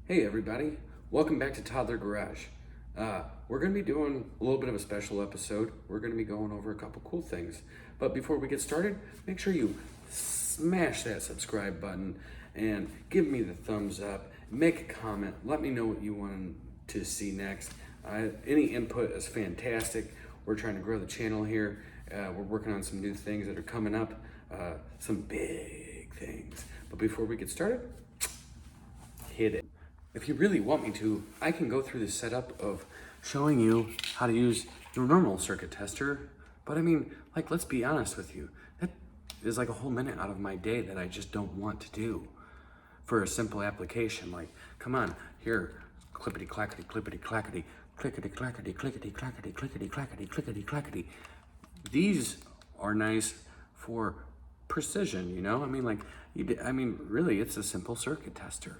Hey everybody, welcome back to Toddler Garage. We're going to be doing a little bit of a special episode. We're going to be going over a couple cool things. But before we get started, make sure you smash that subscribe button and give me the thumbs up. Make a comment. Let me know what you want to see next. Any input is fantastic. We're trying to grow the channel here. We're working on some new things that are coming up, some big things. But before we get started, hit it. If you really want me to, I can go through the setup of showing you how to use your normal circuit tester. But I mean, like, let's be honest with you. That is like a whole minute out of my day that I just don't want to do for a simple application. Like, come on, here, clippity clackety, clippity clackety, clickety clackety, clickety clackety, clickety clackety, clickety clackety. These are nice for precision, you know? I mean, like, really, it's a simple circuit tester.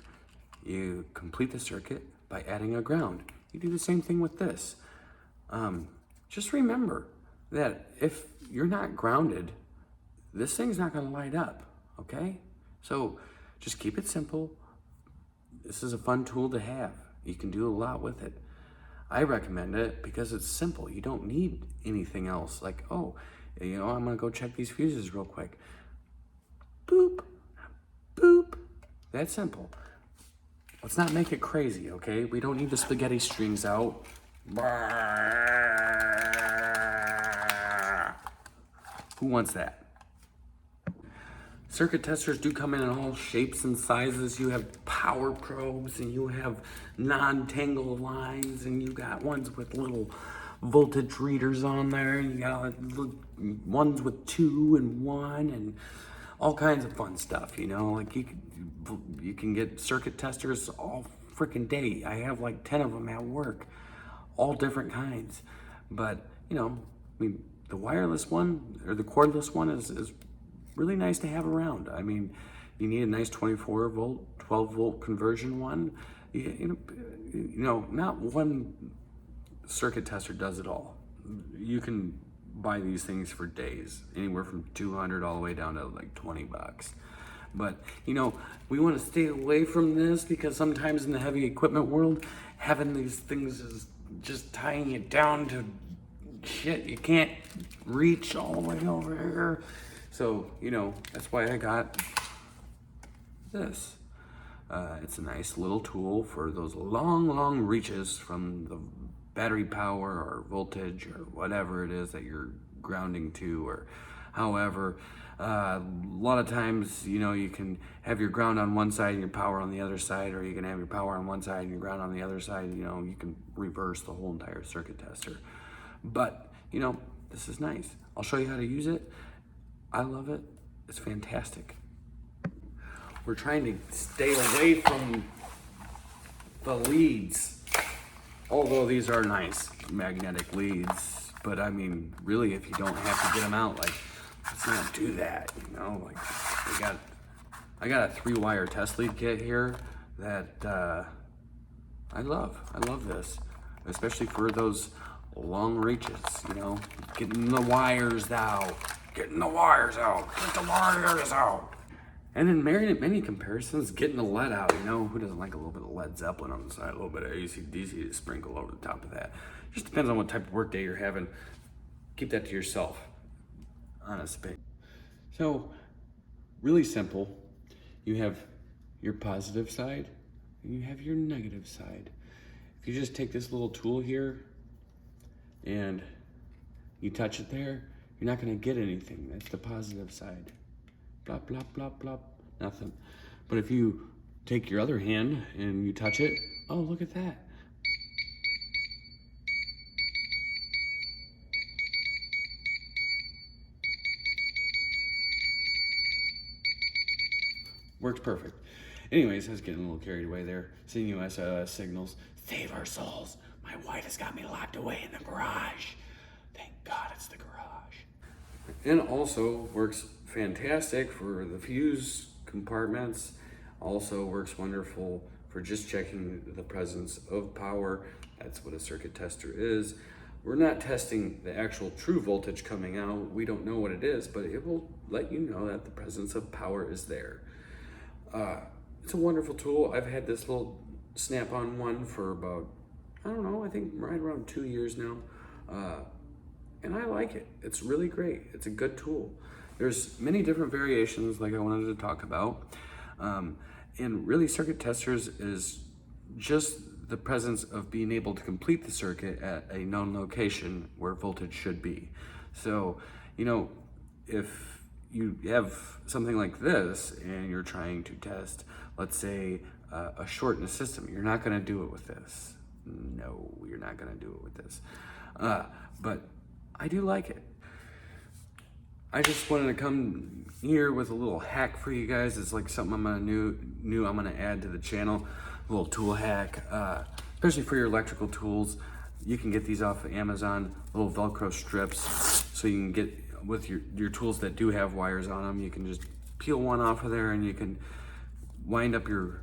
You complete the circuit by adding a ground. You do the same thing with this. Just remember that if you're not grounded, this thing's not gonna light up, okay? So just keep it simple. This is a fun tool to have. You can do a lot with it. I recommend it because it's simple. You don't need anything else. Like, oh, you know, I'm gonna go check these fuses real quick. Boop, boop. That's simple. Let's not make it crazy, okay? We don't need the spaghetti strings out. Who wants that? Circuit testers do come in all shapes and sizes. You have power probes and you have non-tangle lines and you got ones with little voltage readers on there and you got ones with 2 and 1 and all kinds of fun stuff, you know? Like you can get circuit testers all freaking day. I have like 10 of them at work, all different kinds. But, you know, I mean, the wireless one or the cordless one is really nice to have around. I mean, you need a nice 24 volt, 12 volt conversion one. You know, not one circuit tester does it all. You can buy these things for days, anywhere from 200 all the way down to like 20 bucks. But, you know, we want to stay away from this because sometimes in the heavy equipment world, having these things is just tying it down to shit you can't reach all the way over here. So, you know, that's why I got this. It's a nice little tool for those long reaches from the battery power or voltage or whatever it is that you're grounding to, or however. A lot of times, you know, you can have your ground on one side and your power on the other side, or you can have your power on one side and your ground on the other side. You know, you can reverse the whole entire circuit tester. But, you know, this is nice. I'll show you how to use it. I love it. It's fantastic. We're trying to stay away from the leads. Although these are nice magnetic leads, but I mean, really, if you don't have to get them out, like, let's not do that, you know? Like, I got a 3-wire test lead kit here that I love. I love this, especially for those long reaches, you know? Getting the wires out, getting the wires out, get the wires out. And in many comparisons, getting the lead out, you know, who doesn't like a little bit of Led Zeppelin on the side, a little bit of AC/DC to sprinkle over the top of that. Just depends on what type of work day you're having. Keep that to yourself, honestly. So, really simple. You have your positive side and you have your negative side. If you just take this little tool here and you touch it there, you're not gonna get anything. That's the positive side. Blop, blop, blop, blop, nothing. But if you take your other hand and you touch it, oh, look at that. Works perfect. Anyways, I was getting a little carried away there. Seeing you SOS signals. Save our souls. My wife has got me locked away in the garage. Thank God it's the garage. And also works fantastic for the fuse compartments. Also works wonderful for just checking the presence of power. That's what a circuit tester is. We're not testing the actual true voltage coming out. We don't know what it is, but it will let you know that the presence of power is there. It's a wonderful tool. I've had this little Snap-on one for about, I don't know, I think right around 2 years now. And I like it. It's really great. It's a good tool. There's many different variations like I wanted to talk about. And really circuit testers is just the presence of being able to complete the circuit at a known location where voltage should be. So, you know, if you have something like this and you're trying to test, let's say, a short in a system, you're not gonna do it with this. No, you're not gonna do it with this. But I do like it. I just wanted to come here with a little hack for you guys. It's like something I'm gonna add to the channel. A little tool hack, especially for your electrical tools. You can get these off of Amazon, little Velcro strips. So you can get, with your tools that do have wires on them, you can just peel one off of there and you can wind up your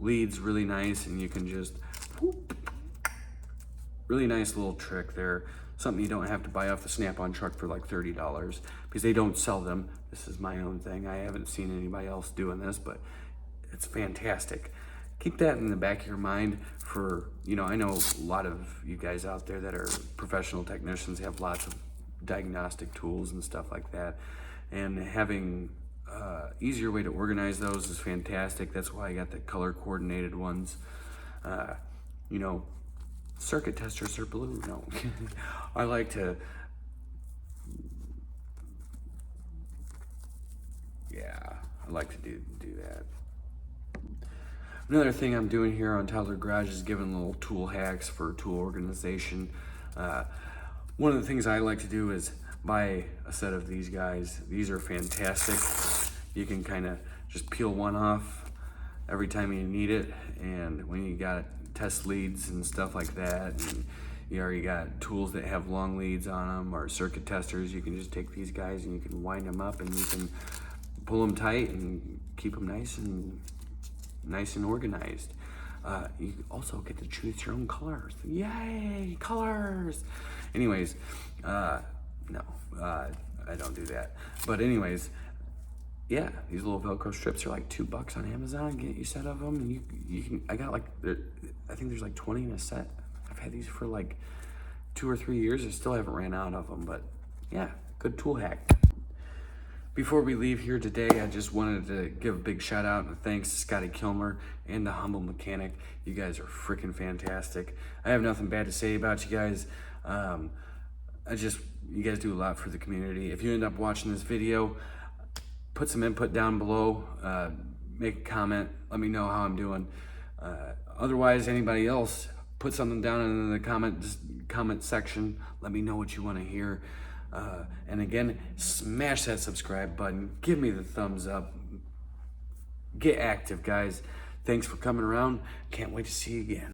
leads really nice, and you can just, whoop, really nice little trick there. Something you don't have to buy off the Snap-on truck for like $30 because they don't sell them. This is my own thing. I haven't seen anybody else doing this, but it's fantastic. Keep that in the back of your mind for, you know, I know a lot of you guys out there that are professional technicians have lots of diagnostic tools and stuff like that. And having easier way to organize those is fantastic. That's why I got the color coordinated ones. You know, circuit testers are blue. No, I like to, yeah, I like to do that. Another thing I'm doing here on Toddler Garage is giving little tool hacks for tool organization. One of the things I like to do is buy a set of these guys. These are fantastic. You can kind of just peel one off every time you need it, and when you got test leads and stuff like that, and you already got tools that have long leads on them or circuit testers, you can just take these guys and you can wind them up and you can pull them tight and keep them nice and organized. You also get to choose your own colors. Yay, colors! Anyways, no, I don't do that. But anyways, yeah, these little Velcro strips are like $2 on Amazon. Get you a set of them, and you can. I got like, I think there's like 20 in a set. I've had these for like 2 or 3 years. I still haven't ran out of them, but yeah, good tool hack. Before we leave here today, I just wanted to give a big shout out and thanks to Scotty Kilmer and the Humble Mechanic. You guys are freaking fantastic. I have nothing bad to say about you guys. You guys do a lot for the community. If you end up watching this video, put some input down below, make a comment, let me know how I'm doing. Otherwise, anybody else, put something down in the comment section. Let me know what you want to hear. And again, smash that subscribe button. Give me the thumbs up. Get active, guys. Thanks for coming around. Can't wait to see you again.